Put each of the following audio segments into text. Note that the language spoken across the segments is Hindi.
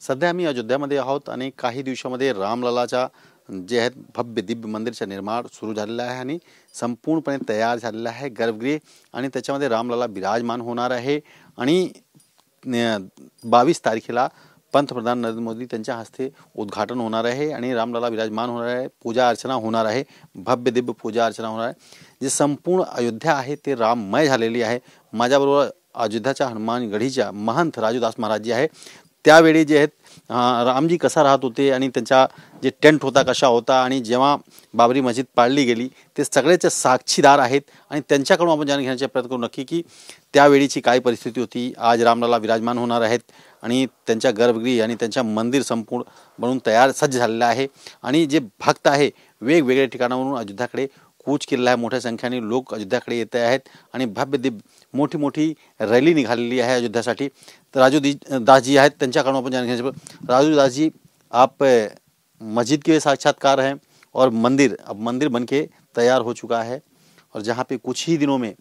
सध्या आम्ही अयोध्यामध्ये आहोत आणि काही दिवसामध्ये रामललाच्या जे आहेत भव्य दिव्य मंदिरचे निर्माण सुरू झालेलं आहे आणि संपूर्णपणे तयार झालेलं आहे गर्भगृह आणि त्याच्यामध्ये रामलला विराजमान होणार आहे आणि 22 तारखेला पंतप्रधान नरेंद्र मोदी त्यांच्या हस्ते उद्घाटन होणार आहे आणि रामलला विराजमान होणार आहे, पूजा अर्चना होणार आहे, भव्य दिव्य पूजा अर्चना होणार आहे। जे संपूर्ण अयोध्या आहे ते राममय झालेली आहे। माझ्याबरोबर अयोध्याच्या हनुमानगढीच्या महंत राजूदास महाराज जी आहे त्यावेळी जे आहेत रामजी कसा राहत होते आणि त्यांचा जे टेंट होता कशा होता आणि जेव्हा बाबरी मस्जिद पाडली गेली ते सगळेच साक्षीदार आहेत आणि त्यांच्याकडून आपण जाणून घेण्याचा प्रयत्न करू नक्की की त्यावेळीची काय परिस्थिती होती। आज रामलला विराजमान होणार आहेत आणि त्यांच्या गर्भगृह आणि त्यांच्या मंदिर संपूर्ण बनून तयार सज्ज झालेलं आहे आणि जे भक्त आहे वेगवेगळ्या ठिकाणावरून अयोध्याकडे कूच केलेला आहे। मोठ्या संख्येने लोक अयोध्याकडे येत आहेत आणि भव्य दिव्य मोठी मोठी रॅली निघालेली है अयोध्यासाठी। तो राजू दास जी आहेत त्यांच्याकडून आपण जाणून घेण्याचा। राजू दास जी, आप मस्जिद के साक्षात्कार हैं और अब मंदिर बनके तैयार हो चुका है और जहाँ पे कुछ ही दिनों में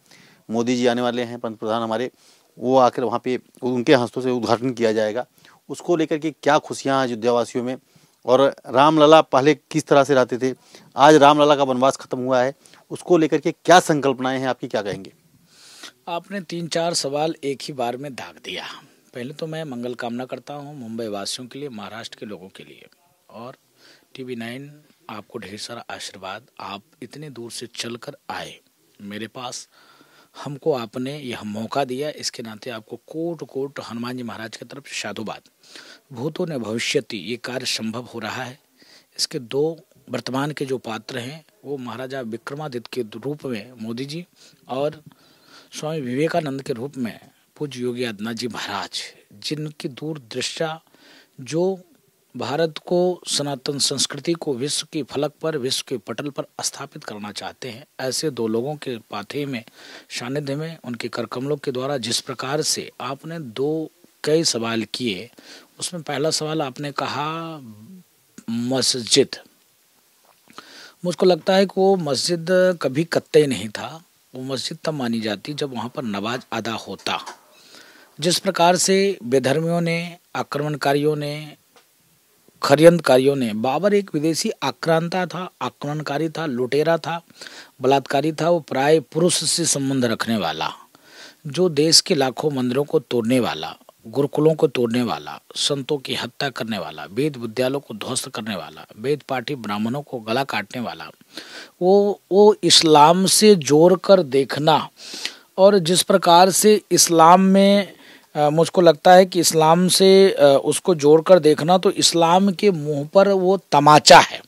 मोदी जी आने वाले हैं, पंतप्रधान हमारे, वो आकर वहाँ पे उनके हस्तों से उद्घाटन किया जाएगा। उसको लेकर के क्या खुशियाँ हैं अयोध्यावासियों में और रामलला पहले किस तरह से रहते थे, आज रामलला का वनवास खत्म हुआ है, उसको लेकर के क्या संकल्पनाएं हैं आपकी, क्या कहेंगे? आपने 3-4 सवाल एक ही बार में दाग दिया। पहले तो मैं मंगल कामना करता हूँ मुंबई वासियों के लिए, महाराष्ट्र के लोगों के लिए, और TV9 आपको ढेर सारा आशीर्वाद। आप इतने दूर से चलकर आए मेरे पास, हमको आपने यह मौका दिया, इसके नाते आपको कोट कोट हनुमान जी महाराज की तरफ साधुवाद। भूतों ने भविष्यति ये कार्य संभव हो रहा है। इसके 2 वर्तमान के जो पात्र हैं वो महाराजा विक्रमादित्य के रूप में मोदी जी और स्वामी विवेकानंद के रूप में पूज्य योगी आदित्यनाथ जी महाराज, जिनकी दूरदृष्टा जो भारत को, सनातन संस्कृति को विश्व की फलक पर, विश्व के पटल पर स्थापित करना चाहते हैं, ऐसे 2 लोगों के पाथे में, सानिध्य में, उनके करकमलों के द्वारा जिस प्रकार से आपने कई सवाल किए, उसमें पहला सवाल आपने कहा मस्जिद। मुझको लगता है कि वो मस्जिद कभी कत्तई नहीं था। वो मस्जिद तब मानी जाती जब वहाँ पर नमाज अदा होता। जिस प्रकार से बेधर्मियों ने, आक्रमणकारियों ने, षड्यंत्रकारियों ने, बाबर एक विदेशी आक्रांता था, आक्रमणकारी था, लुटेरा था, बलात्कारी था। वो प्राय पुरुष से संबंध रखने वाला, जो देश के लाखों मंदिरों को तोड़ने वाला, गुरुकुलों को तोड़ने वाला, संतों की हत्या करने वाला, वेद विद्यालयों को ध्वस्त करने वाला, वेद पाठी ब्राह्मणों को गला काटने वाला, वो इस्लाम से जोड़ कर देखना, और जिस प्रकार से इस्लाम में मुझको लगता है कि इस्लाम से उसको जोड़कर देखना तो इस्लाम के मुंह पर वो तमाचा है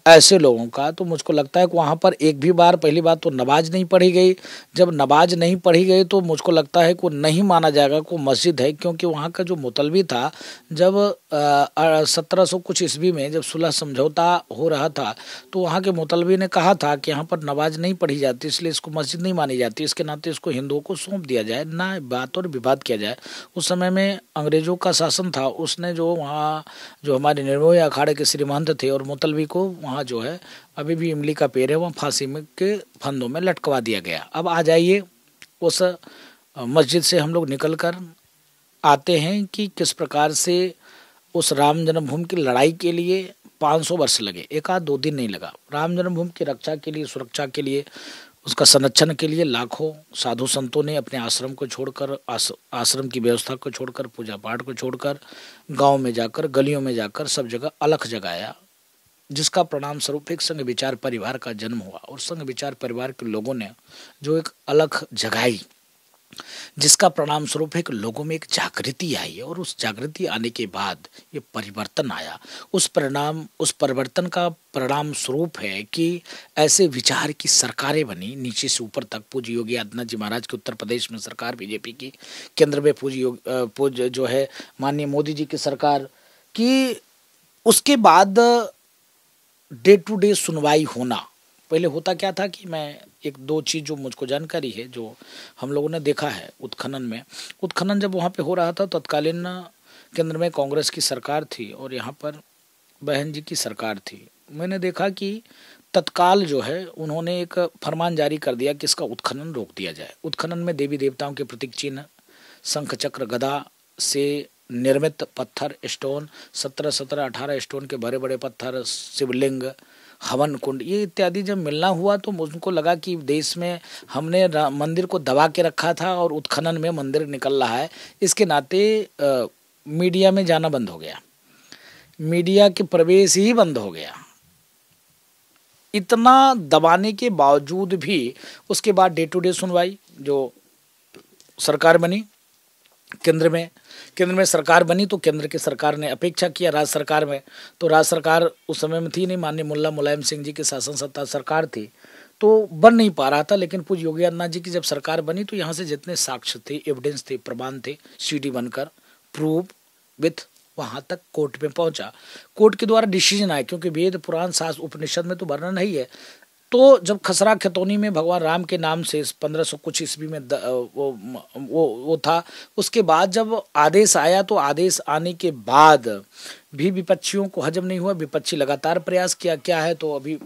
ऐसे लोगों का। तो मुझको लगता है कि वहाँ पर एक भी बार, पहली बात तो नमाज नहीं पढ़ी गई। जब नमाज नहीं पढ़ी गई तो मुझको लगता है कि वो नहीं माना जाएगा कि मस्जिद है, क्योंकि वहाँ का जो मुतलबी था, जब 1700 कुछ ईस्वी में जब सुलह समझौता हो रहा था तो वहाँ के मुतलबी ने कहा था कि यहाँ पर नमाज नहीं पढ़ी जाती, इसलिए इसको मस्जिद नहीं मानी जाती, इसके नाते इसको हिंदुओं को सौंप दिया जाए, ना बात और विवाद किया जाए। उस समय में अंग्रेज़ों का शासन था, उसने जो वहाँ जो हमारे निर्मोही अखाड़े के श्रीमंत थे और मुतलबी को वहाँ जो है अभी भी इमली का पेड़ है, वहाँ फांसी में के फंदों में लटकवा दिया गया। अब आ जाइए, उस मस्जिद से हम लोग निकल कर आते हैं कि किस प्रकार से उस राम जन्मभूमि की लड़ाई के लिए 500 वर्ष लगे, 1-2 दिन नहीं लगा। राम जन्मभूमि की रक्षा के लिए, सुरक्षा के लिए, उसका संरक्षण के लिए लाखों साधु संतों ने अपने आश्रम को छोड़कर, आश्रम की व्यवस्था को छोड़कर, पूजा पाठ को छोड़कर, गांव में जाकर, गलियों में जाकर सब जगह अलख जगाया, जिसका परिणाम स्वरूप एक संघ विचार परिवार का जन्म हुआ। और संघ विचार परिवार के लोगों ने जो एक अलख जगाई, जिसका परिणाम स्वरूप एक लोगों में एक जागृति आई, और उस जागृति आने के बाद ये परिवर्तन आया। उस परिवर्तन का परिणाम स्वरूप है कि ऐसे विचार की सरकारें बनी नीचे से ऊपर तक। पूज्य योगी आदित्यनाथ जी महाराज की उत्तर प्रदेश में सरकार बीजेपी की, केंद्र में पूज्य जो है माननीय मोदी जी की सरकार की। उसके बाद डे टू डे सुनवाई होना। पहले होता क्या था कि मैं 1-2 चीज़ जो मुझको जानकारी है, जो हम लोगों ने देखा है उत्खनन जब वहाँ पे हो रहा था, तत्कालीन केंद्र में कांग्रेस की सरकार थी और यहाँ पर बहन जी की सरकार थी। मैंने देखा कि तत्काल जो है उन्होंने एक फरमान जारी कर दिया कि इसका उत्खनन रोक दिया जाए। उत्खनन में देवी देवताओं के प्रतीक चिन्ह, शंख चक्र गदा से निर्मित पत्थर स्टोन, 17-18 स्टोन के बड़े बड़े पत्थर, शिवलिंग, हवन कुंड, ये इत्यादि जब मिलना हुआ तो मुझको लगा कि देश में हमने मंदिर को दबा के रखा था और उत्खनन में मंदिर निकल रहा है। इसके नाते मीडिया में जाना बंद हो गया, मीडिया के प्रवेश ही बंद हो गया। इतना दबाने के बावजूद भी उसके बाद डे टू डे सुनवाई, जो सरकार बनी केंद्र में सरकार बनी, तो केंद्र की सरकार ने अपेक्षा किया राज्य सरकार में, तो राज्य सरकार उस समय में थी नहीं, माननीय मुल्ला मुलायम सिंह जी की शासन सत्ता सरकार थी, तो बन नहीं पा रहा था। लेकिन पूज्य योगी आदित्यनाथ जी की जब सरकार बनी तो यहाँ से जितने साक्ष्य थे, एविडेंस थे, प्रमाण थे, सीडी बनकर प्रूव विथ वहाँ तक कोर्ट में पहुँचा, कोर्ट के द्वारा डिसीजन आए, क्योंकि वेद पुराण शास्त्र उपनिषद में तो वर्णन है ही है। तो जब खसरा खतौनी में भगवान राम के नाम से 1500 कुछ ईस्वी में वो था, उसके बाद जब आदेश आया तो आदेश आने के बाद भी विपक्षियों को हजम नहीं हुआ, विपक्षी लगातार प्रयास किया, क्या है तो अभी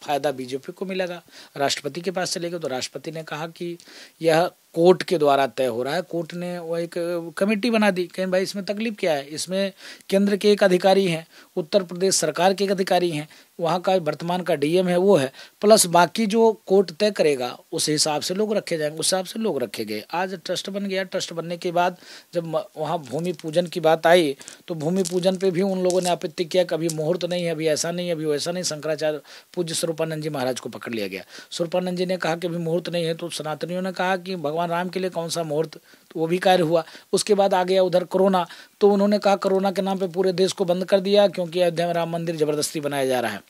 फायदा बीजेपी को मिलेगा, राष्ट्रपति के पास चलेगा, तो राष्ट्रपति ने कहा कि यह कोर्ट के द्वारा तय हो रहा है। कोर्ट ने वो एक कमेटी बना दी, कहीं भाई इसमें तकलीफ क्या है, इसमें केंद्र के एक अधिकारी हैं, उत्तर प्रदेश सरकार के एक अधिकारी हैं, वहाँ का वर्तमान का डीएम है वो है, प्लस बाकी जो कोर्ट तय करेगा उस हिसाब से लोग रखे जाएंगे, उस हिसाब से लोग रखे गए। आज ट्रस्ट बन गया, ट्रस्ट बनने के बाद जब वहाँ भूमि पूजन की बात आई तो भूमि पूजन पे भी उन लोगों ने आपत्ति किया कि अभी मुहूर्त नहीं है, अभी ऐसा नहीं है, अभी वैसा नहीं। शंकराचार्य पूज्य स्वरूपानंद जी महाराज को पकड़ लिया गया, स्वरूपानंद जी ने कहा कि अभी मुहूर्त नहीं है, तो सनातनियों ने कहा कि भगवान राम के लिए कौन सा मुहूर्त, तो वो भी कार्य हुआ। उसके बाद आ गया उधर कोरोना, तो उन्होंने कहा कोरोना के नाम पे पूरे देश को बंद कर दिया क्योंकि अयोध्या में राम मंदिर जबरदस्ती बनाया जा रहा है,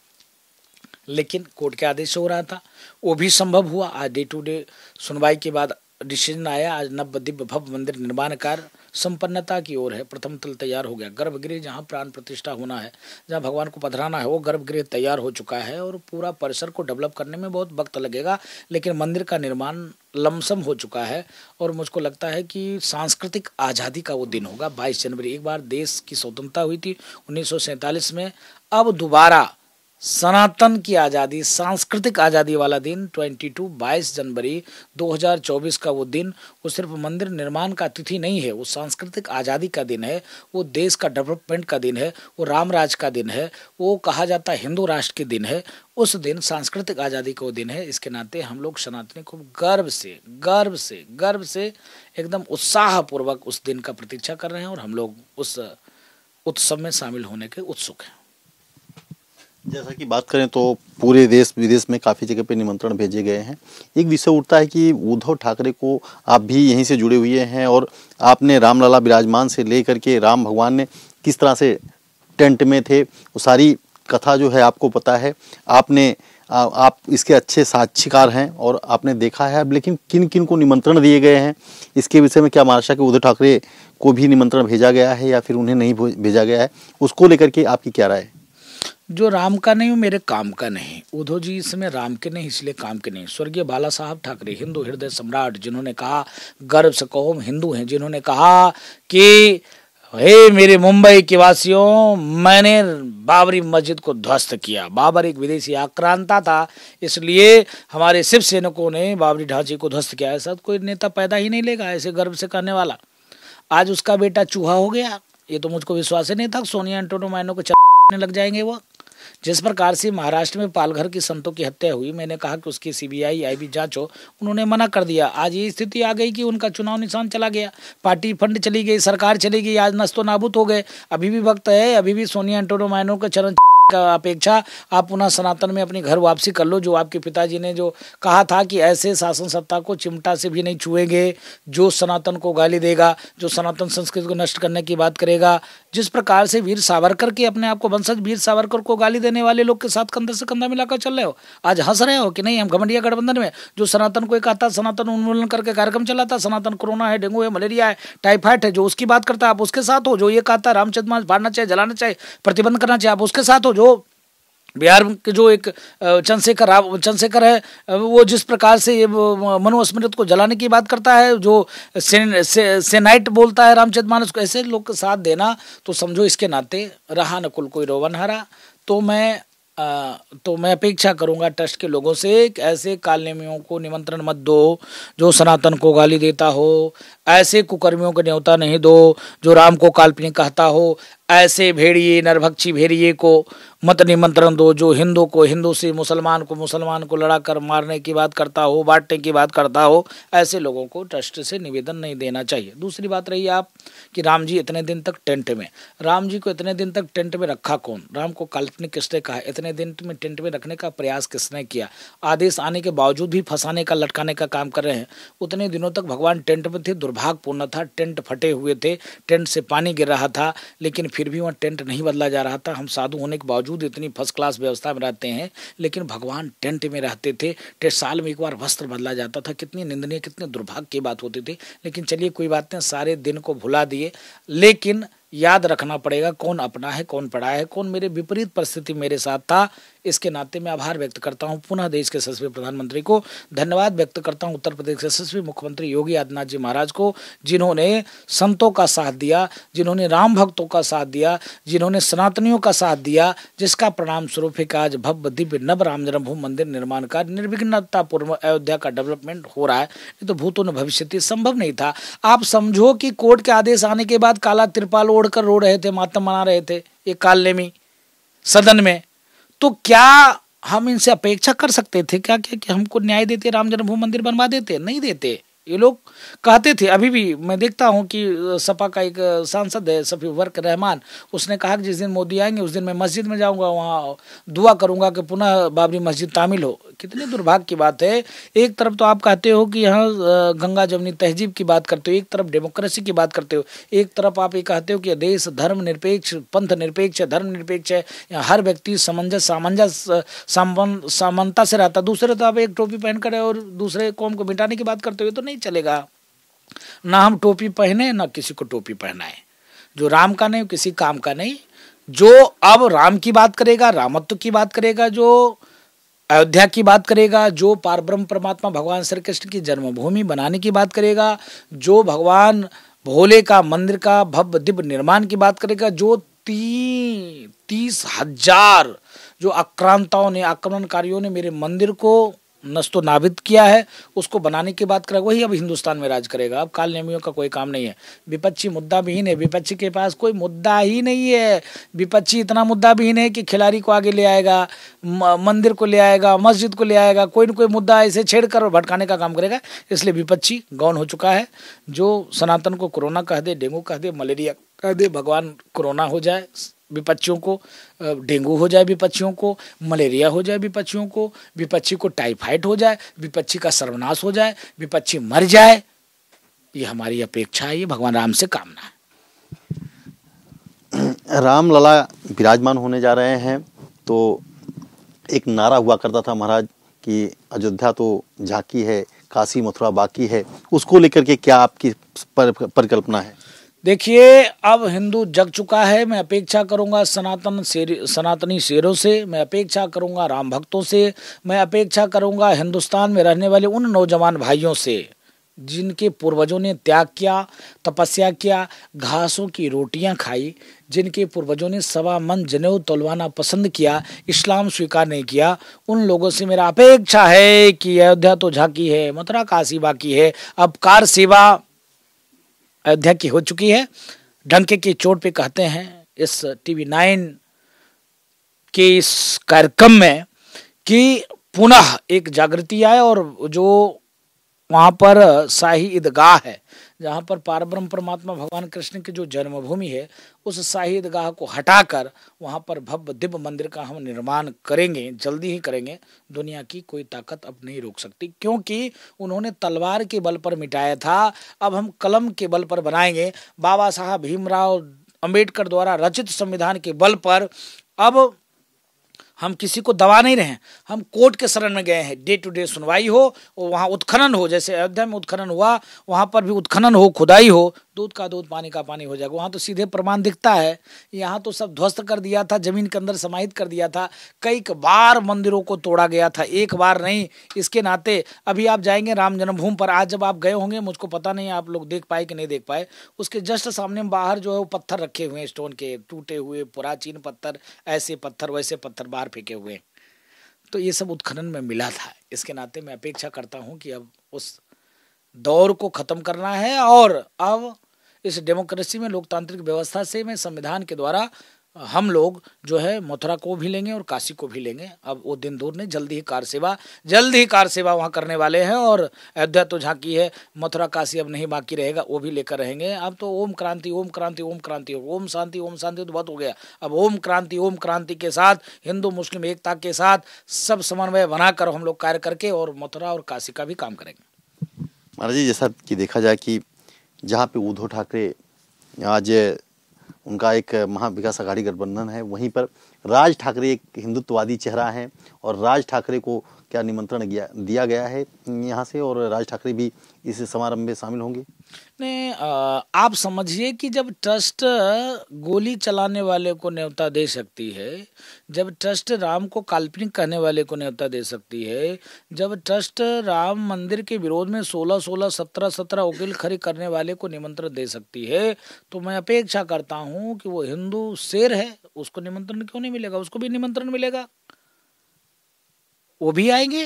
लेकिन कोर्ट के आदेश से हो रहा था, वो भी संभव हुआ। आज डे टू डे सुनवाई के बाद डिसीजन आया, आज नव दिव्य भव्य मंदिर निर्माण कार्य संपन्नता की ओर है। प्रथम तल तैयार हो गया, गर्भगृह जहाँ प्राण प्रतिष्ठा होना है, जहाँ भगवान को पधराना है, वो गर्भगृह तैयार हो चुका है और पूरा परिसर को डेवलप करने में बहुत वक्त लगेगा, लेकिन मंदिर का निर्माण लमसम हो चुका है। और मुझको लगता है कि सांस्कृतिक आज़ादी का वो दिन होगा 22 जनवरी। एक बार देश की स्वतंत्रता हुई थी 1947 में, अब दोबारा सनातन की आज़ादी, सांस्कृतिक आज़ादी वाला दिन 22 जनवरी 2024 का वो दिन, वो सिर्फ मंदिर निर्माण का तिथि नहीं है, वो सांस्कृतिक आज़ादी का दिन है, वो देश का डेवलपमेंट का दिन है, वो राम राज का दिन है, वो कहा जाता है हिंदू राष्ट्र के दिन है। उस दिन सांस्कृतिक आज़ादी का वो दिन है। इसके नाते हम लोग सनातनी खूब गर्व से एकदम उत्साहपूर्वक उस दिन का प्रतीक्षा कर रहे हैं और हम लोग उस उत्सव में शामिल होने के उत्सुक हैं। जैसा कि बात करें तो पूरे देश विदेश में काफ़ी जगह पे निमंत्रण भेजे गए हैं। एक विषय उठता है कि उद्धव ठाकरे को आप भी यहीं से जुड़े हुए हैं और आपने रामलला विराजमान से लेकर के राम भगवान ने किस तरह से टेंट में थे, वो सारी कथा जो है आपको पता है, आपने आप इसके अच्छे साक्षीकार हैं और आपने देखा है। अब लेकिन किन किन को निमंत्रण दिए गए हैं, इसके विषय में क्या महाराष्ट्र के उद्धव ठाकरे को भी निमंत्रण भेजा गया है या फिर उन्हें नहीं भेजा गया है, उसको लेकर के आपकी क्या राय है? जो राम का नहीं वो मेरे काम का नहीं। उद्धव जी इसमें राम के नहीं इसलिए काम के नहीं। स्वर्गीय बाला साहब ठाकरे, हिंदू हृदय सम्राट, जिन्होंने कहा गर्व से कहो हम हिंदू हैं, जिन्होंने कहा कि हे मेरे मुंबई के वासियों, मैंने बाबरी मस्जिद को ध्वस्त किया, बाबर एक विदेशी आक्रांता था इसलिए हमारे शिव सैनिकों ने बाबरी ढांचे को ध्वस्त किया। ऐसा कोई नेता पैदा ही नहीं लेगा ऐसे गर्व से करने वाला। आज उसका बेटा चूहा हो गया, ये तो मुझको विश्वास ही नहीं था। सोनिया एंटोनो को लग जाएंगे वो। जिस प्रकार से महाराष्ट्र में पालघर की संतों की हत्या हुई, मैंने कहा कि उसकी सीबीआई आईबी जांच हो, उन्होंने मना कर दिया। आज ये स्थिति आ गई कि उनका चुनाव निशान चला गया, पार्टी फंड चली गई, सरकार चली गई, आज नस्तो नाबूद हो गए। अभी भी वक्त है, अभी भी सोनिया एंटोनो के चरण का अपेक्षा आप पुनः सनातन में अपनी घर वापसी कर लो। जो आपके पिताजी ने जो कहा था कि ऐसे शासन सत्ता को चिमटा से भी नहीं छुएंगे जो सनातन को गाली देगा, जो सनातन संस्कृति को नष्ट करने की बात करेगा। जिस प्रकार से वीर सावरकर के अपने आप को वंशज वीर सावरकर को गाली देने वाले लोग के साथ कंधा से कंधा मिलाकर चल रहे हो, आज हंस रहे हो कि नहीं हम घमंडिया गठबंधन में, जो सनातन को एक आता सनातन उन्मूलन करके कार्यक्रम चलाता, सनातन कोरोना है, डेंगू है, मलेरिया है, टाइफाइड है, जो उसकी बात करता है आप उसके साथ हो। जो ये कहता रामचंद्र मांस फाड़ना चाहिए, जलाना चाहिए, प्रतिबंध करना चाहिए, आप उसके साथ हो। जो बिहार के जो एक चंद्रशेखर है, वो जिस प्रकार से ये मनुस्मृति को जलाने की बात करता है, जो सेनाइट बोलता है रामचरितमानस को, ऐसे लोग के साथ देना तो समझो इसके नाते रहा न कुल कोई रोवन हरा। तो मैं तो मैं अपेक्षा करूंगा ट्रस्ट के लोगों से कि ऐसे कालनेमियों को निमंत्रण मत दो जो सनातन को गाली देता हो, ऐसे कुकर्मियों को न्योता नहीं दो जो राम को काल्पनिक कहता हो, ऐसे भेड़िए नरभक्षी भेड़िए को मत निमंत्रण दो जो हिंदू को हिंदू से, मुसलमान को लड़ा कर मारने की बात करता हो, बांटने की बात करता हो। ऐसे लोगों को ट्रस्ट से निवेदन नहीं देना चाहिए। दूसरी बात रही आप कि राम जी इतने दिन तक टेंट में, राम जी को इतने दिन तक टेंट में रखा कौन? राम को काल्पनिक किसने कहा? इतने दिन में टेंट में रखने का प्रयास किसने किया? आदेश आने के बावजूद भी फंसाने का, लटकाने का काम कर रहे हैं। उतने दिनों तक भगवान टेंट में थे, दुर्भाग्यपूर्ण था, टेंट फटे हुए थे, टेंट से पानी गिर रहा था, लेकिन फिर भी वहाँ टेंट नहीं बदला जा रहा था। हम साधु होने के बावजूद इतनी फर्स्ट क्लास व्यवस्था में रहते हैं, लेकिन भगवान टेंट में रहते थे। साल में एक बार वस्त्र बदला जाता था। कितनी निंदनीय, कितने दुर्भाग्य की बात होती थी। लेकिन चलिए कोई बात नहीं, सारे दिन को भुला दिए। लेकिन याद रखना पड़ेगा कौन अपना है, कौन पड़ा है, कौन मेरे विपरीत परिस्थिति मेरे साथ था। इसके नाते मैं आभार व्यक्त करता हूं पुनः देश के यशस्वी प्रधानमंत्री को, धन्यवाद व्यक्त करता हूं उत्तर प्रदेश के यशस्वी मुख्यमंत्री योगी आदित्यनाथ जी महाराज को, जिन्होंने संतों का साथ दिया, जिन्होंने राम भक्तों का साथ दिया, जिन्होंने सनातनियों का साथ दिया, जिसका परिणाम स्वरूप है कि आज भव्य दिव्य नव राम जन्मभूमि मंदिर निर्माण का निर्विघ्नता पूर्व अयोध्या का डेवलपमेंट हो रहा है। ये तो भूतों न भविष्यति संभव नहीं था। आप समझो कि कोर्ट के आदेश आने के बाद काला तिरपाल ओढ़कर रो रहे थे, मातम मना रहे थे ये कालनेमी सदन में, तो क्या हम इनसे अपेक्षा कर सकते थे क्या कि हमको न्याय देते, राम जन्मभूमि मंदिर बनवा देते? नहीं देते। ये लोग कहते थे, अभी भी मैं देखता हूं कि सपा का एक सांसद है सफी वर्क रहमान, उसने कहा कि जिस दिन मोदी आएंगे उस दिन मैं मस्जिद में जाऊंगा, वहां दुआ करूंगा कि पुनः बाबरी मस्जिद तामील हो। कितने दुर्भाग्य की बात है। एक तरफ तो आप कहते हो कि यहाँ गंगा जमुनी तहजीब की बात करते हो, एक तरफ डेमोक्रेसी की बात करते हो, एक तरफ आप ये कहते हो कि देश धर्म निरपेक्ष, पंथ निरपेक्ष है, धर्म निरपेक्ष है, यहाँ हर व्यक्ति सामंजस्य समानता से रहता। दूसरे तो आप एक टोपी पहनकर और दूसरे कौम को मिटाने की बात करते हो, तो नहीं चलेगा। ना हम टोपी पहने, ना किसी को टोपी पहनाए। जो राम का नहीं किसी काम का नहीं। जो अब राम की बात करेगा, रामत्व की बात करेगा, जो अयोध्या की बात करेगा, जो पारब्रह्म परमात्मा भगवान श्री कृष्ण की जन्मभूमि बनाने की बात करेगा, जो भगवान भोले का मंदिर का भव्य दिव्य निर्माण की बात करेगा, जो 30,000 जो आक्रांताओं ने, आक्रमणकारियों ने मेरे मंदिर को नस्तो नाबिद किया है, उसको बनाने की बात करेगा, वही अब हिंदुस्तान में राज करेगा। अब काल नेमियों का कोई काम नहीं है। विपक्षी मुद्दा विहीन है, विपक्षी के पास कोई मुद्दा ही नहीं है। विपक्षी इतना मुद्दा विहीन है कि खिलाड़ी को आगे ले आएगा, मंदिर को ले आएगा, मस्जिद को ले आएगा, कोई न कोई मुद्दा ऐसे छेड़कर और भटकाने का काम करेगा। इसलिए विपक्षी गौण हो चुका है। जो सनातन को कोरोना कह दे, डेंगू कह दे, मलेरिया कह दे, भगवान कोरोना हो जाए विपक्षियों को, डेंगू हो जाए विपक्षियों को, मलेरिया हो जाए विपक्षियों को, विपक्षी को टाइफाइड हो जाए, विपक्षी का सर्वनाश हो जाए, विपक्षी मर जाए, ये हमारी अपेक्षा है, ये भगवान राम से कामना है। राम लला विराजमान होने जा रहे हैं, तो एक नारा हुआ करता था महाराज कि अयोध्या तो झांकी है, काशी मथुरा बाकी है, उसको लेकर के क्या आपकी परिकल्पना है? देखिए, अब हिंदू जग चुका है। मैं अपेक्षा करूंगा सनातनी शेरों से, मैं अपेक्षा करूंगा राम भक्तों से, मैं अपेक्षा करूंगा हिंदुस्तान में रहने वाले उन नौजवान भाइयों से जिनके पूर्वजों ने त्याग किया, तपस्या किया, घासों की रोटियां खाई, जिनके पूर्वजों ने सवा मन जनेऊ तोलवाना पसंद किया, इस्लाम स्वीकार नहीं किया। उन लोगों से मेरा अपेक्षा है कि अयोध्या तो झांकी है, मथुरा काशी बाकी है। अब कार सेवा अयोध्या की हो चुकी है। डंके की चोट पे कहते हैं इस टीवी 9 के इस कार्यक्रम में कि पुनः एक जागृति आए और जो वहाँ पर शाही ईदगाह है, जहाँ पर पारब्रह्म परमात्मा भगवान कृष्ण की जो जन्मभूमि है, उस शाही ईदगाह को हटाकर वहाँ पर भव्य दिव्य मंदिर का हम निर्माण करेंगे, जल्दी ही करेंगे। दुनिया की कोई ताकत अब नहीं रोक सकती, क्योंकि उन्होंने तलवार के बल पर मिटाया था, अब हम कलम के बल पर बनाएंगे। बाबा साहब भीमराव अंबेडकर द्वारा रचित संविधान के बल पर अब हम किसी को दबा नहीं रहे हैं। हम कोर्ट के शरण में गए हैं। डे टू डे सुनवाई हो और वहाँ उत्खनन हो, जैसे अयोध्या में उत्खनन हुआ, वहाँ पर भी उत्खनन हो, खुदाई हो। दूध का दूध पानी का पानी हो जाएगा। वहाँ तो सीधे प्रमाण दिखता है, यहाँ तो सब ध्वस्त कर दिया था, जमीन के अंदर समाहित कर दिया था, कई बार मंदिरों को तोड़ा गया था, एक बार नहीं। इसके नाते अभी आप जाएंगे राम जन्मभूमि पर, आज जब आप गए होंगे, मुझको पता नहीं आप लोग देख पाए कि नहीं देख पाए, उसके जस्ट सामने बाहर जो है वो पत्थर रखे हुए हैं, स्टोन के टूटे हुए प्राचीन पत्थर, ऐसे पत्थर वैसे पत्थर बाहर फेंके हुए हैं। तो ये सब उत्खनन में मिला था। इसके नाते मैं अपेक्षा करता हूँ कि अब उस दौर को खत्म करना है और अब इस डेमोक्रेसी में, लोकतांत्रिक व्यवस्था से, में संविधान के द्वारा हम लोग जो है मथुरा को भी लेंगे और काशी को भी लेंगे। अब वो दिन दूर नहीं, जल्दी ही कार सेवा वहाँ करने वाले हैं। और अयोध्या तो झांकी है, मथुरा काशी अब नहीं बाकी रहेगा, वो भी लेकर रहेंगे। अब तो ओम क्रांति, ओम क्रांति, ओम क्रांति, ओम शांति तो बहुत हो गया। अब ओम क्रांति के साथ, हिंदू मुस्लिम एकता के साथ सब समन्वय बनाकर हम लोग कार्य करके और मथुरा और काशी का भी काम करेंगे। महाराज जी, जैसा कि देखा जाए कि जहाँ पे उद्धव ठाकरे आज उनका एक महाविकास आघाड़ी गठबंधन है, वहीं पर राज ठाकरे एक हिंदुत्ववादी चेहरा है और राज ठाकरे को क्या निमंत्रण दिया गया है यहाँ से, और राज ठाकरे भी इस समारंभ में शामिल होंगे? नहीं, आप समझिए कि जब ट्रस्ट गोली चलाने वाले को न्योता दे सकती है, जब ट्रस्ट राम को काल्पनिक कहने वाले को न्योता दे सकती है, जब ट्रस्ट राम मंदिर के विरोध में 16-16, 17-17 वकील खड़ी करने वाले को निमंत्रण दे सकती है, तो मैं अपेक्षा करता हूँ कि वो हिंदू शेर है, उसको निमंत्रण क्यों नहीं मिलेगा? उसको भी निमंत्रण मिलेगा, वो भी आएंगे।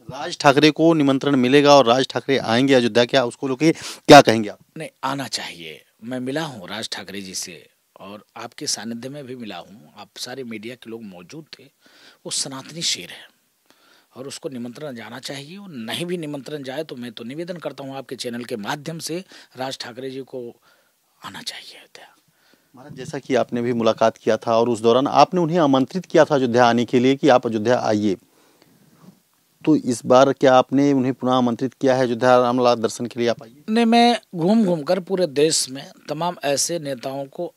राज ठाकरे को निमंत्रण मिलेगा और राज ठाकरे आएंगे अयोध्या, क्या उसको लोग क्या कहेंगे आप? नहीं, आना चाहिए। मैं मिला हूँ राज ठाकरे जी से और आपके सानिध्य में भी मिला हूँ, आप सारे मीडिया के लोग मौजूद थे। वो सनातनी शेर है और उसको निमंत्रण जाना चाहिए। और नहीं भी निमंत्रण जाए तो मैं तो निवेदन करता हूँ आपके चैनल के माध्यम से, राज ठाकरे जी को आना चाहिए अयोध्या। महाराज, जैसा कि आपने भी मुलाकात किया था और उस दौरान आपने उन्हें आमंत्रित किया था अयोध्या आने के लिए कि आप अयोध्या आइए, तो इस बार क्या आपने उन्हें पुनः आमंत्रित किया है अयोध्या रामलला दर्शन के लिए, आप आइए? नहीं, मैं घूम कर पूरे देश में तमाम ऐसे नेताओं को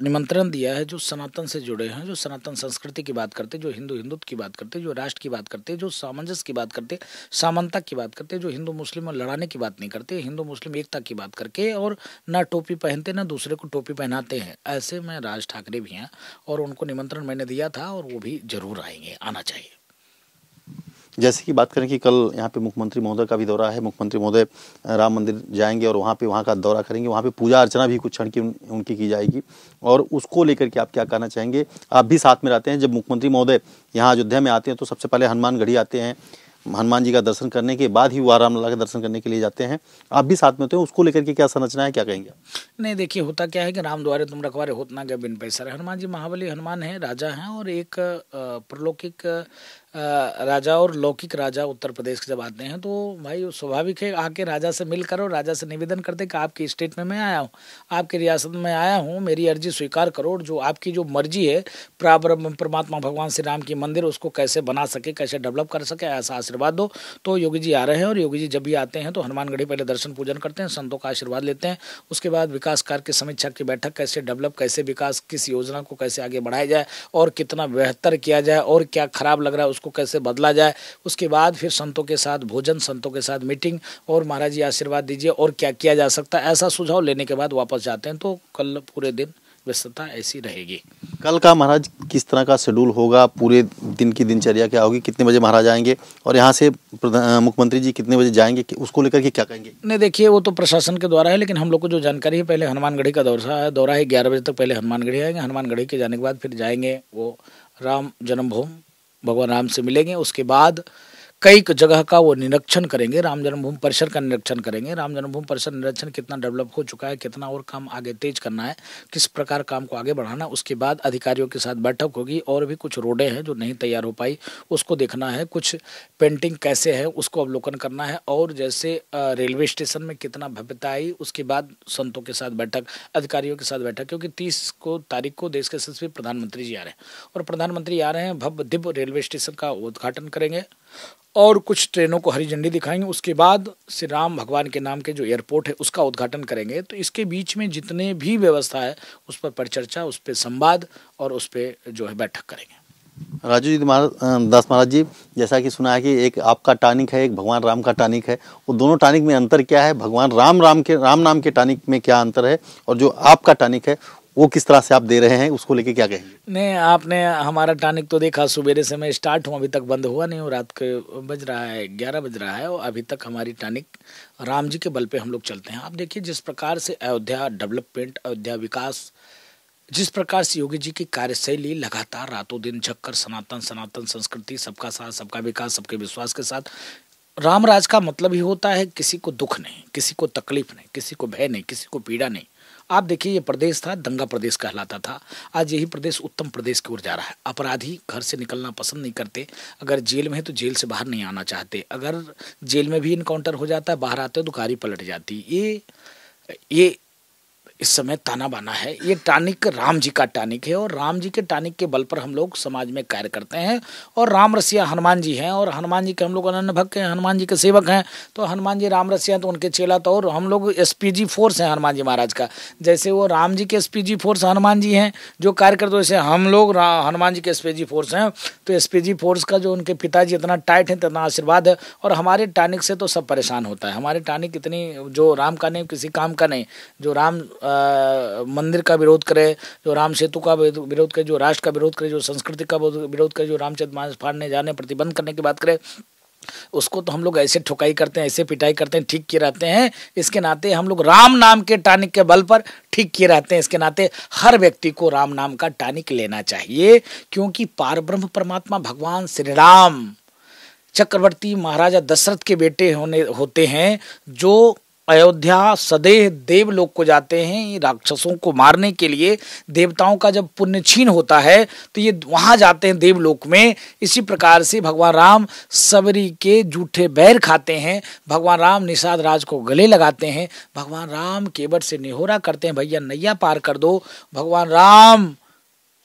निमंत्रण दिया है जो सनातन से जुड़े हैं, जो सनातन संस्कृति की बात करते, जो हिंदुत्व की बात करते, जो राष्ट्र की बात करते, जो सामंजस्य की बात करते, समानता की बात करते, जो हिंदू मुस्लिम और लड़ाने की बात नहीं करते, हिंदू मुस्लिम एकता की बात करके, और ना टोपी पहनते ना दूसरे को टोपी पहनाते हैं। ऐसे में राज ठाकरे भी हैं और उनको निमंत्रण मैंने दिया था और वो भी जरूर आएंगे, आना चाहिए। जैसे कि बात करें कि कल यहाँ पे मुख्यमंत्री महोदय का भी दौरा है, मुख्यमंत्री महोदय राम मंदिर जाएंगे और वहाँ का दौरा करेंगे, वहाँ पे पूजा अर्चना भी कुछ क्षण की उनकी की जाएगी, और उसको लेकर के आप क्या कहना चाहेंगे? आप भी साथ में रहते हैं, जब मुख्यमंत्री महोदय यहाँ अयोध्या में आते हैं तो सबसे पहले हनुमानगढ़ी आते हैं, हनुमान जी का दर्शन करने के बाद ही वो रामलला के दर्शन करने के लिए जाते हैं, आप भी साथ में होते हैं, उसको लेकर के क्या संरचना है, क्या कहेंगे? नहीं, देखिए, होता क्या है कि राम द्वारे तुम रखवारे होत ना गए बिन पैसा। हनुमान जी महाबली हनुमान है, राजा हैं, और एक प्रलौकिक राजा और लौकिक राजा उत्तर प्रदेश के जब आते हैं तो भाई स्वाभाविक है आके राजा से मिलकर और राजा से निवेदन करते कि आपकी स्टेट में मैं आया हूँ, आपकी रियासत में आया हूँ, मेरी अर्जी स्वीकार करो, और जो आपकी जो मर्जी है परमात्मा भगवान श्री राम की मंदिर उसको कैसे बना सके, कैसे डेवलप कर सके, ऐसा आशीर्वाद दो। तो योगी जी आ रहे हैं और योगी जी जब भी आते हैं तो हनुमानगढ़ी पहले दर्शन पूजन करते हैं, संतों का आशीर्वाद लेते हैं, उसके बाद विकास कार्य की समीक्षा की बैठक, कैसे डेवलप, कैसे विकास, किस योजना को कैसे आगे बढ़ाया जाए और कितना बेहतर किया जाए और क्या खराब लग रहा है उसको कैसे बदला जाए। उसके बाद फिर संतों के साथ भोजन, संतों के साथ मीटिंग, और महाराज जी आशीर्वाद दीजिए और क्या किया जा सकता है, ऐसा सुझाव लेने के बाद वापस जाते हैं। तो कल पूरे दिन व्यस्तता ऐसी रहेगी। कल का महाराज किस तरह का शेड्यूल होगा, पूरे दिन की दिनचर्या क्या होगी, कितने बजे महाराज आएंगे और यहाँ से मुख्यमंत्री जी कितने बजे जाएंगे, उसको लेकर के क्या कहेंगे? नहीं, देखिए, वो तो प्रशासन के द्वारा है, लेकिन हम लोग को जो जानकारी है, पहले हनुमानगढ़ी का दौरा है, 11 बजे तक पहले हनुमानगढ़ी आएंगे, हनुमानगढ़ी के जाने के बाद फिर जाएंगे वो राम जन्मभूमि, भगवान राम से मिलेंगे। उसके बाद कई जगह का वो निरीक्षण करेंगे, राम जन्मभूमि परिसर का निरीक्षण करेंगे। राम जन्मभूमि परिसर निरीक्षण कितना डेवलप हो चुका है, कितना और काम आगे तेज करना है, किस प्रकार काम को आगे बढ़ाना। उसके बाद अधिकारियों के साथ बैठक होगी, और भी कुछ रोडें हैं जो नहीं तैयार हो पाई उसको देखना है, कुछ पेंटिंग कैसे है उसको अवलोकन करना है, और जैसे रेलवे स्टेशन में कितना भव्यता आई। उसके बाद संतों के साथ बैठक, अधिकारियों के साथ बैठक, क्योंकि 30 तारीख को देश के यशस्वी प्रधानमंत्री जी आ रहे हैं और प्रधानमंत्री आ रहे हैं, भव्य दिव्य रेलवे स्टेशन का उद्घाटन करेंगे और कुछ ट्रेनों को हरी झंडी दिखाएंगे। उसके बाद श्री राम भगवान के नाम के जो एयरपोर्ट है उसका उद्घाटन करेंगे। तो इसके बीच में जितने भी व्यवस्था है उस पर परिचर्चा, उस पर संवाद और उस पर जो है बैठक करेंगे। राजू जी दास महाराज जी, जैसा कि सुना है कि एक आपका टानिक है, एक भगवान राम का टानिक है, वो दोनों टानिक में अंतर क्या है? भगवान राम नाम के टानिक में क्या अंतर है, और जो आपका टानिक है वो किस तरह से आप दे रहे हैं, उसको लेके क्या कहेंगे? नहीं, आपने हमारा टॉनिक तो देखा, सुबेरे से मैं स्टार्ट हूँ, अभी तक बंद हुआ नहीं हूँ। रात के बज रहा है 11 बज रहा है और अभी तक हमारी टॉनिक राम जी के बल पे हम लोग चलते हैं। आप देखिए जिस प्रकार से अयोध्या डेवलपमेंट, अयोध्या विकास, जिस प्रकार से योगी जी की कार्यशैली लगातार रातों दिन जगकर सनातन संस्कृति, सबका साथ सबका विकास सबके विश्वास के साथ, राम राज का मतलब ही होता है किसी को दुख नहीं, किसी को तकलीफ नहीं, किसी को भय नहीं, किसी को पीड़ा नहीं। आप देखिए ये प्रदेश था, दंगा प्रदेश कहलाता था, आज यही प्रदेश उत्तम प्रदेश की ओर जा रहा है। अपराधी घर से निकलना पसंद नहीं करते, अगर जेल में है तो जेल से बाहर नहीं आना चाहते, अगर जेल में भी इनकाउंटर हो जाता है, बाहर आते तो गाड़ी पलट जाती। ये इस समय ताना बाना है। ये टानिक राम जी का टानिक है और राम जी के टानिक के बल पर हम लोग समाज में कार्य करते हैं। और राम रसिया हनुमान जी हैं और हनुमान जी के हम लोग अनन्य भक्त हैं, हनुमान जी के सेवक हैं। तो हनुमान जी राम रसिया तो उनके चेला, तो और हम लोग एसपीजी फोर्स हैं हनुमान जी महाराज का। जैसे वो राम जी के एसपीजी फोर्स हनुमान जी हैं जो कार्य करते, वैसे हम लोग हनुमान जी के एसपीजी फोर्स हैं। तो एसपीजी फोर्स का जो उनके पिताजी इतना टाइट है, इतना आशीर्वाद है। और हमारे टानिक से तो सब परेशान होता है। हमारे टानिक इतनी, जो राम का नहीं, किसी काम का नहीं, जो राम मंदिर का विरोध करे, जो राम सेतु का विरोध करे, जो राष्ट्र का विरोध करे, जो संस्कृति का विरोध करे, जो रामचरितमानस फाड़ने जाने प्रतिबंध करने की बात करे, उसको तो हम लोग ऐसे ठुकाई करते हैं, ऐसे पिटाई करते हैं, ठीक किए रहते हैं। इसके नाते हम लोग राम नाम के टानिक के बल पर ठीक किए रहते हैं। इसके नाते हर व्यक्ति को राम नाम का टानिक लेना चाहिए, क्योंकि पारब्रह्म परमात्मा भगवान श्री राम चक्रवर्ती महाराजा दशरथ के बेटे होते हैं, जो अयोध्या सदैव देवलोक को जाते हैं राक्षसों को मारने के लिए। देवताओं का जब पुण्य छीन होता है तो ये वहां जाते हैं देवलोक में। इसी प्रकार से भगवान राम सबरी के जूठे बैर खाते हैं, भगवान राम निषाद राज को गले लगाते हैं, भगवान राम केवट से निहोरा करते हैं, भैया नैया पार कर दो। भगवान राम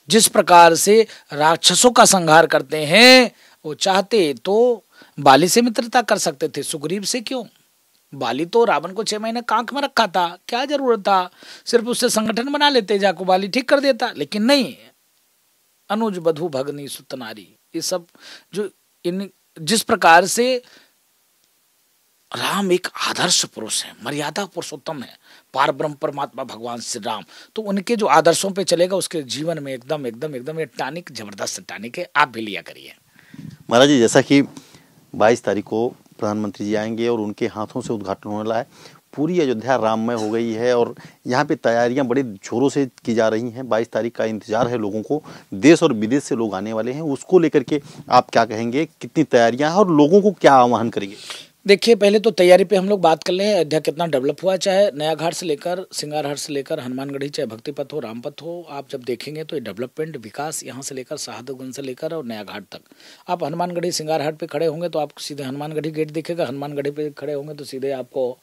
जिस प्रकार से राक्षसों का संहार करते हैं, वो चाहते तो बाली से मित्रता कर सकते थे, सुग्रीव से क्यों? बाली तो रावण को 6 महीने कांख में रखा था, क्या जरूरत था? सिर्फ उससे संगठन बना लेते, जाको बाली ठीक कर देता। लेकिन नहीं, अनुज बधु भगनी सुतनारी, ये सब जो जिस प्रकार से राम एक आदर्श पुरुष है, मर्यादा पुरुषोत्तम है, पार ब्रह्म परमात्मा भगवान श्री राम, तो उनके जो आदर्शों पे चलेगा उसके जीवन में एकदम एकदम एकदम ये टानिक जबरदस्त टानिक है। आप भी लिया करिए। महाराज जी, जैसा कि 22 तारीख को प्रधानमंत्री जी आएंगे और उनके हाथों से उद्घाटन होने वाला है, पूरी अयोध्या राममय हो गई है और यहाँ पे तैयारियां बड़ी जोरों से की जा रही हैं। 22 तारीख का इंतजार है लोगों को, देश और विदेश से लोग आने वाले हैं, उसको लेकर के आप क्या कहेंगे? कितनी तैयारियां हैं और लोगों को क्या आह्वान करेंगे? देखिए, पहले तो तैयारी पे हम लोग बात कर लें, अयोध्या कितना डेवलप हुआ। चाहे नया घाट से लेकर सिंगार हट से लेकर हनुमानगढ़ी, चाहे भक्ति पथ हो, राम पथ हो, आप जब देखेंगे तो ये डेवलपमेंट विकास यहाँ से लेकर शहादतगंज से लेकर और नया घाट तक। आप हनुमानगढ़ी सिंगार हट पे खड़े होंगे तो आपको सीधे हनुमानगढ़ी गेट दिखेगा, हनुमानगढ़ी पे खड़े होंगे तो सीधे आपको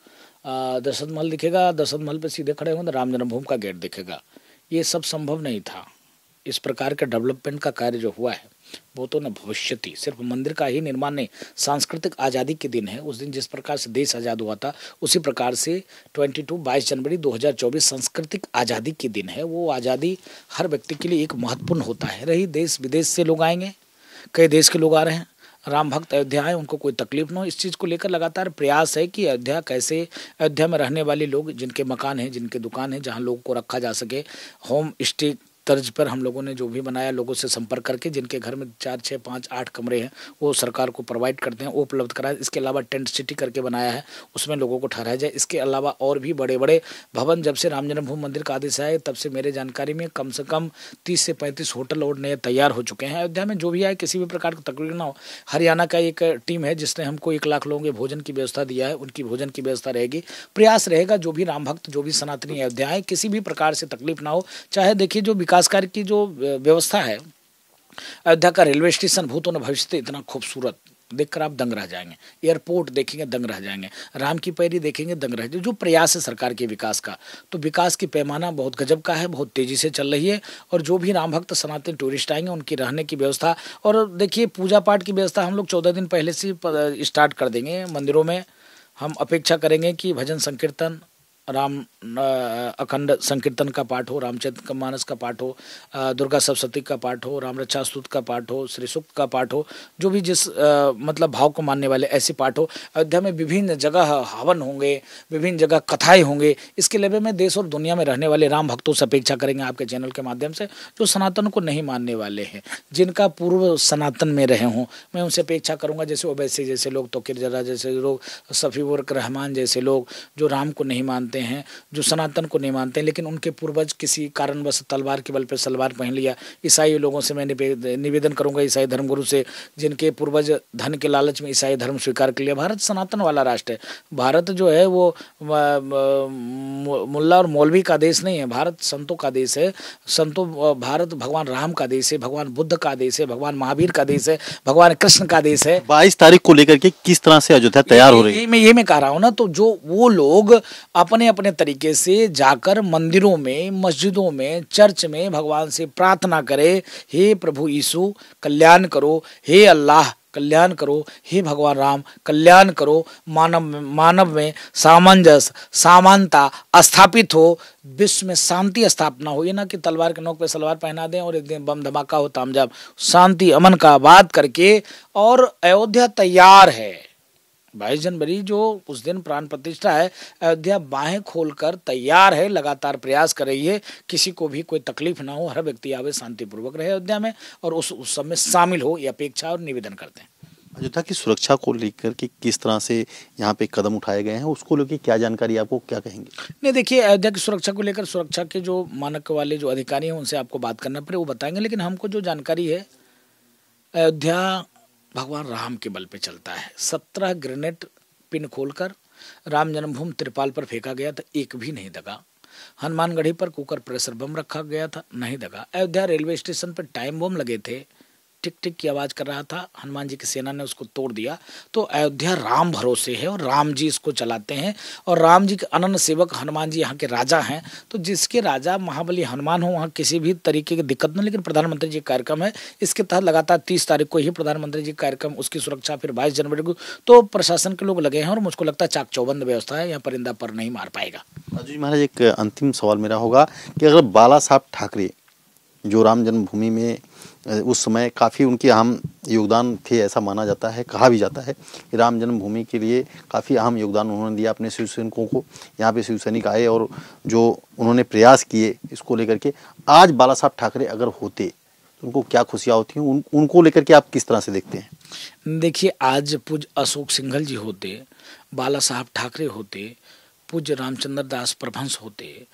दशरथ महल दिखेगा, दशरथ महल पे सीधे खड़े होंगे तो राम जन्मभूमि का गेट दिखेगा। ये सब संभव नहीं था। इस प्रकार का डेवलपमेंट का कार्य जो हुआ है वो तो न भविष्यति, सिर्फ मंदिर का ही निर्माण नहीं, सांस्कृतिक आज़ादी के दिन है। उस दिन जिस प्रकार से देश आज़ाद हुआ था, उसी प्रकार से 22 जनवरी 2024 सांस्कृतिक आज़ादी के दिन है। वो आज़ादी हर व्यक्ति के लिए एक महत्वपूर्ण होता है। रही देश विदेश से लोग आएंगे, कई देश के लोग आ रहे हैं, राम भक्त अयोध्या आए, उनको कोई तकलीफ न हो, इस चीज़ को लेकर लगातार प्रयास है कि अयोध्या कैसे, अयोध्या में रहने वाले लोग जिनके मकान हैं, जिनके दुकान हैं, जहाँ लोगों को रखा जा सके, होम स्टे तर्ज पर हम लोगों ने जो भी बनाया, लोगों से संपर्क करके जिनके घर में 4, 6, 5, 8 कमरे हैं वो सरकार को प्रोवाइड करते हैं, वो उपलब्ध कराया। इसके अलावा टेंट सिटी करके बनाया है, उसमें लोगों को ठहराया जाए। इसके अलावा और भी बड़े बड़े भवन, जब से राम जन्मभूमि मंदिर का आदेश आए तब से मेरे जानकारी में कम से कम 30 से 35 होटल और नए तैयार हो चुके हैं। अयोध्या में जो भी आए किसी भी प्रकार की तकलीफ ना हो। हरियाणा का एक टीम है जिसने हमको 1 लाख लोगों के भोजन की व्यवस्था दिया है, उनकी भोजन की व्यवस्था रहेगी। प्रयास रहेगा जो भी राम भक्त, जो भी सनातनी अयोध्या आए, किसी भी प्रकार से तकलीफ ना हो। चाहे देखिए जो विकास कार्य की जो व्यवस्था है, अयोध्या का रेलवे स्टेशन भूतों न भविष्य इतना खूबसूरत, देखकर आप दंग रह जाएंगे। एयरपोर्ट देखेंगे दंग रह जाएंगे, राम की पैरी देखेंगे दंग रह जाएंगे। जो प्रयास है सरकार के विकास का, तो विकास की पैमाना बहुत गजब का है, बहुत तेजी से चल रही है। और जो भी राम भक्त सनातन टूरिस्ट आएंगे उनकी रहने की व्यवस्था, और देखिए पूजा पाठ की व्यवस्था हम लोग 14 दिन पहले से स्टार्ट कर देंगे। मंदिरों में हम अपेक्षा करेंगे कि भजन संकीर्तन, राम अखंड संकीर्तन का पाठ हो, रामचरित मानस का पाठ हो, दुर्गा सप्तशती का पाठ हो, राम रक्षा स्तुति का पाठ हो, श्री सूक्त का पाठ हो, जो भी जिस मतलब भाव को मानने वाले ऐसे पाठ हो। अयोध्या में विभिन्न जगह हवन होंगे, विभिन्न जगह कथाएं होंगे। इसके लिए मैं देश और दुनिया में रहने वाले राम भक्तों से अपेक्षा करेंगे आपके चैनल के माध्यम से, जो सनातन को नहीं मानने वाले हैं, जिनका पूर्व सनातन में रहे हों, मैं उनसे अपेक्षा करूंगा जैसे ओवैसी जैसे लोग, तोकीर जरा जैसे लोग, सफीउर रहमान जैसे लोग, जो राम को नहीं मानते हैं, जो सनातन को नहीं मानते हैं, लेकिन उनके पूर्वज किसी कारणवश तलवार के बल पर सलवार पहन लिया। ईसाई लोगों से मैं निवेदन करूंगा, ईसाई धर्मगुरु से, जिनके पूर्वज धन के लालच में ईसाई धर्म स्वीकार कर लिया। भारत सनातन वाला राष्ट्र है। भारत जो है वो मुल्ला और मौलवी का देश नहीं है, भारत संतों का देश है। भारत भगवान राम का देश है, भगवान बुद्ध का देश है, भगवान महावीर का देश है, भगवान कृष्ण का देश है। 22 तारीख को लेकर के किस तरह से अयोध्या तैयार हो रही है? मैं कह रहा हूँ ना, तो जो वो लोग अपने अपने तरीके से जाकर मंदिरों में, मस्जिदों में, चर्च में भगवान से प्रार्थना करे, हे प्रभु यीशु कल्याण करो, हे अल्लाह कल्याण करो, हे भगवान राम कल्याण करो, मानव में सामंजस्य समानता स्थापित हो, विश्व में शांति स्थापना हो। ये ना कि तलवार के नोक पे सलवार पहना दें और एक दिन बम धमाका हो तामझाम। शांति अमन का बात करके, और अयोध्या तैयार है। 22 जनवरी जो उस दिन प्राण प्रतिष्ठा है, अयोध्या बाहें खोलकर तैयार है, लगातार प्रयास कर रही है, किसी को भी कोई तकलीफ ना हो, हर व्यक्ति आवे शांतिपूर्वक रहे अयोध्या में और उस उत्सव में शामिल हो, ये अपेक्षा और निवेदन करते हैं। अयोध्या की सुरक्षा को लेकर के किस तरह से यहाँ पे कदम उठाए गए हैं, उसको लेकर क्या जानकारी, आपको क्या कहेंगे? नहीं देखिए, अयोध्या की सुरक्षा को लेकर सुरक्षा के जो मानक वाले जो अधिकारी हैं उनसे आपको बात करना पड़े, वो बताएंगे। लेकिन हमको जो जानकारी है, अयोध्या भगवान राम के बल पे चलता है। 17 ग्रेनेड पिन खोलकर राम जन्मभूमि त्रिपाल पर फेंका गया था, एक भी नहीं दगा। हनुमानगढ़ी पर कुकर प्रेशर बम रखा गया था, नहीं दगा। अयोध्या रेलवे स्टेशन पर टाइम बम लगे थे, टिक टिक की आवाज कर रहा था, हनुमान जी की सेना ने उसको तोड़ दिया। तो अयोध्या राम भरोसे है और राम जी इसको चलाते हैं, और राम जी के अनन्य सेवक हनुमान जी यहाँ के राजा हैं। तो जिसके राजा महाबली हनुमान हो, वहाँ किसी भी तरीके की दिक्कत नहीं। लेकिन प्रधानमंत्री जी का कार्यक्रम है, इसके तहत लगातार 30 तारीख को ही प्रधानमंत्री जी का कार्यक्रम, उसकी सुरक्षा फिर 22 जनवरी को। तो प्रशासन के लोग लगे हैं और मुझको लगता है चाक चौबंद व्यवस्था है, यहाँ परिंदा पर नहीं मार पाएगा। राजू जी महाराज, एक अंतिम सवाल मेरा होगा कि अगर बाला साहब ठाकरे जो राम जन्मभूमि में उस समय काफ़ी उनके अहम योगदान थे, ऐसा माना जाता है, कहा भी जाता है कि राम जन्मभूमि के लिए काफ़ी अहम योगदान उन्होंने दिया अपने शिव सैनिकों को। यहाँ पे शिव सैनिक आए और जो उन्होंने प्रयास किए इसको लेकर के, आज बाला साहब ठाकरे अगर होते तो उनको क्या खुशियाँ होती हैं, उनको लेकर के आप किस तरह से देखते हैं? देखिए, आज पूज्य अशोक सिंघल जी होते, बाला साहब ठाकरे होते, पूज्य रामचंद्र दास प्रभंस होते,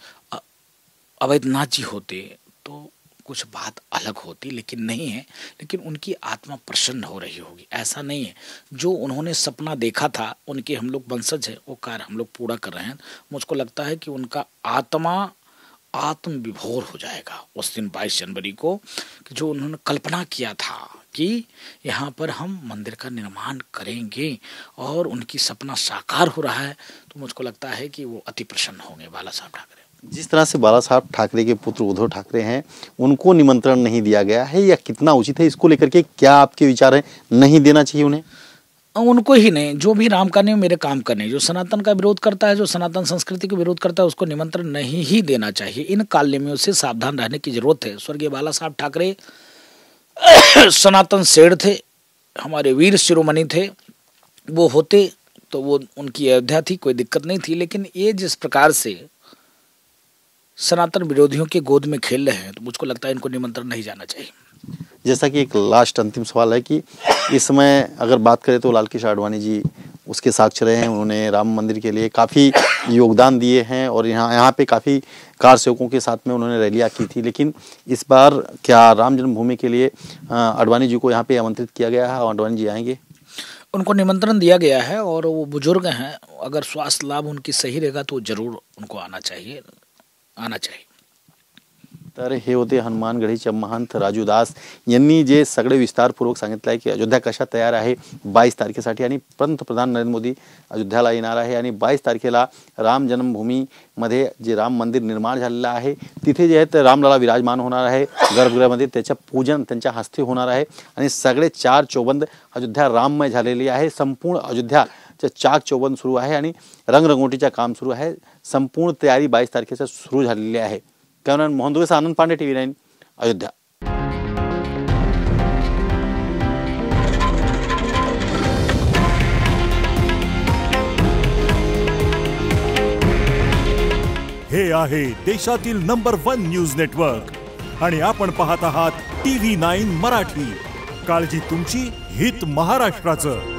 अवैधनाथ जी होते, तो कुछ बात अलग होती, लेकिन नहीं है। लेकिन उनकी आत्मा प्रसन्न हो रही होगी, ऐसा नहीं है। जो उन्होंने सपना देखा था, उनके हम लोग वंशज हैं, वो कार्य हम लोग पूरा कर रहे हैं। मुझको लगता है कि उनका आत्मा आत्म विभोर हो जाएगा उस दिन 22 जनवरी को, कि जो उन्होंने कल्पना किया था कि यहाँ पर हम मंदिर का निर्माण करेंगे और उनकी सपना साकार हो रहा है। तो मुझको लगता है कि वो अति प्रसन्न होंगे बाला साहब ठाकरे। जिस तरह से बाला साहब ठाकरे के पुत्र उद्धव ठाकरे हैं, उनको निमंत्रण नहीं दिया गया है, या कितना उचित है, इसको लेकर के क्या आपके विचार हैं? नहीं देना चाहिए उन्हें? उनको ही नहीं, जो भी राम का नहीं मेरे काम का नहीं, जो सनातन का विरोध करता है, जो सनातन संस्कृति का विरोध करता है, उसको निमंत्रण नहीं ही देना चाहिए। इन कालनेमियों से सावधान रहने की जरूरत है। स्वर्गीय बाला साहब ठाकरे सनातन शेर थे, हमारे वीर शिरोमणि थे। वो होते तो वो उनकी अयोध्या थी, कोई दिक्कत नहीं थी। लेकिन ये जिस प्रकार से सनातन विरोधियों के गोद में खेल रहे हैं, तो मुझको लगता है इनको निमंत्रण नहीं जाना चाहिए। जैसा कि एक लास्ट अंतिम सवाल है कि इस समय अगर बात करें तो लाल कृष्ण आडवाणी जी उसके साक्ष्य रहे हैं, उन्होंने राम मंदिर के लिए काफ़ी योगदान दिए हैं और यहाँ पे काफ़ी कार सेवकों के साथ में उन्होंने रैलियाँ की थी। लेकिन इस बार क्या राम जन्मभूमि के लिए आडवाणी जी को यहाँ पे आमंत्रित किया गया है? आडवाणी जी आएंगे? उनको निमंत्रण दिया गया है और वो बुजुर्ग हैं, अगर स्वास्थ्य लाभ उनकी सही रहेगा तो जरूर उनको आना चाहिए। तर हे होते हनुमानगढीचे महंत राजू दास यांनी जे सगळे विस्तारपूर्वक सांगितलं आहे की अयोध्या कशा तयार आहे 22 तारखेसाठी, आणि पंतप्रधान नरेंद्र मोदी अयोध्याला येणार आहे आणि 22 तारखेला राम जन्मभूमीमध्ये जे राम मंदिर निर्माण झालेलं आहे तिथे जे आहे ते रामलला विराजमान होणार आहे गर्भगृहामध्ये, त्याचं पूजन त्यांच्या हस्ते होणार आहे आणि सगळे चार चौबंद अयोध्या राममय झालेली आहे। संपूर्ण अयोध्या चाक चौबंद सुरू आहे आणि रंगरंगोटीचं काम सुरू आहे. संपूर्ण तयारी 22 तारखेला सुरू झालेली आहे. कॅमेरामॅन मोहन दुबे, आनंद पांडे, TV9 अयोध्या. हे आहे देशातील नंबर 1 न्यूज नेटवर्क आणि आपण पाहत आहात TV9 मराठी. काळजी तुमची, हित महाराष्ट्राचं.